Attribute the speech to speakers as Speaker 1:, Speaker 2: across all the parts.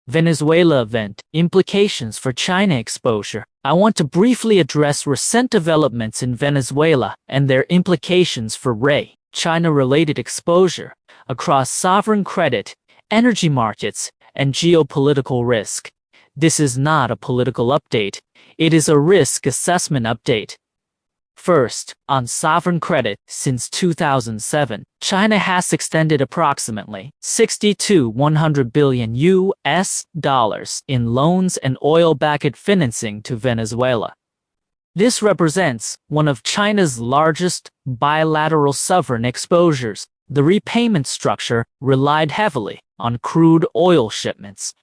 Speaker 1: Venezuela Event, Implications for China Exposure. I want to briefly address recent developments in Venezuela and their implications for China-related exposure across sovereign credit, energy markets, and geopolitical risk. This is not a political update. It is a risk assessment update. First, on sovereign credit, since 2007, China has extended approximately $60 to $100 billion in loans and oil-backed financing to Venezuela. This represents one of China's largest bilateral sovereign exposures. The repayment structure relied heavily on crude oil shipments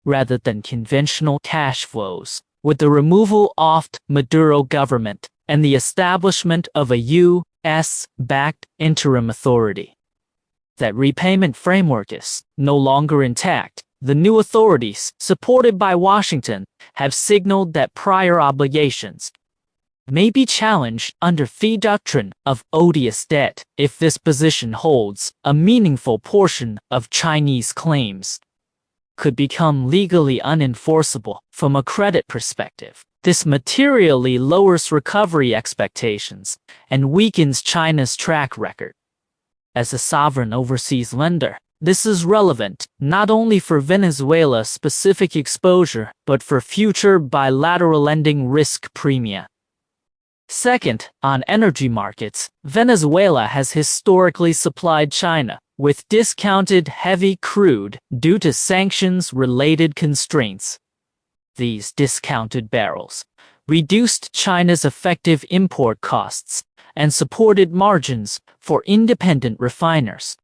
Speaker 1: rather than conventional cash flows. With the removal of the Maduro government and the establishment of a U.S.-backed interim authority, that repayment framework is no longer intact. The new authorities, supported by Washington, have signaled that prior obligations may be challenged under the doctrine of odious debt. If this position holds, a meaningful portion of Chinese claims could become legally unenforceable. From a credit perspective, this materially lowers recovery expectations and weakens China's track record. As a sovereign overseas lender, this is relevant not only for Venezuela's specific exposure, but for future bilateral lending risk premia. Second, on energy markets, Venezuela has historically supplied China with discounted heavy crude due to sanctions-related constraints. These discounted barrels reduced China's effective import costs and supported margins for independent refiners.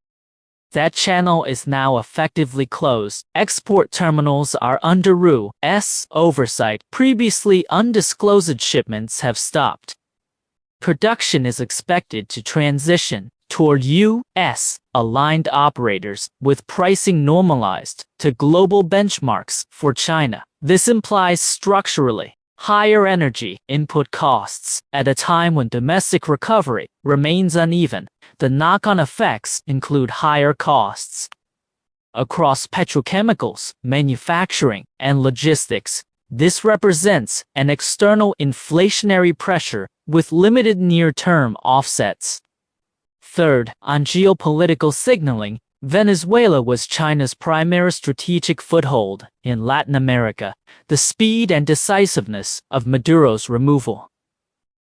Speaker 1: That channel is now effectively closed. Export terminals are under RU's oversight. Previously undisclosed shipments have stopped. Production is expected to transition toward U.S.-aligned operators with pricing normalized to global benchmarks for China. This implies structurally higher energy input costs at a time when domestic recovery remains uneven. The knock-on effects include higher costs across petrochemicals, manufacturing, and logistics. This represents an external inflationary pressure with limited near-term offsets. Third, on geopolitical signaling, Venezuela was China's primary strategic foothold in Latin America. The speed and decisiveness of Maduro's removal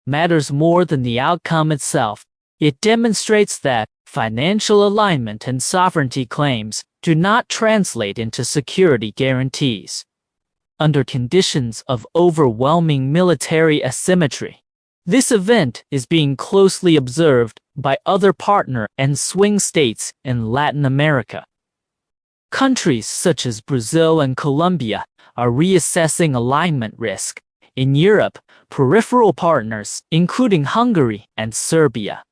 Speaker 1: matters more than the outcome itself. It demonstrates that financial alignment and sovereignty claims do not translate into security guarantees. Under conditions of overwhelming military asymmetry, this event is being closely observed by other partner and swing states in Latin America. Countries such as Brazil and Colombia are reassessing alignment risk. In Europe, peripheral partners, including Hungary and Serbia,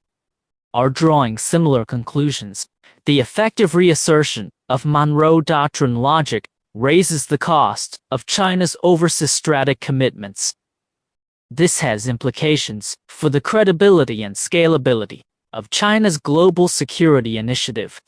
Speaker 1: are drawing similar conclusions. The effective reassertion of Monroe Doctrine logic raises the cost of China's overseas commitments. This has implications for the credibility and scalability of China's global security initiative.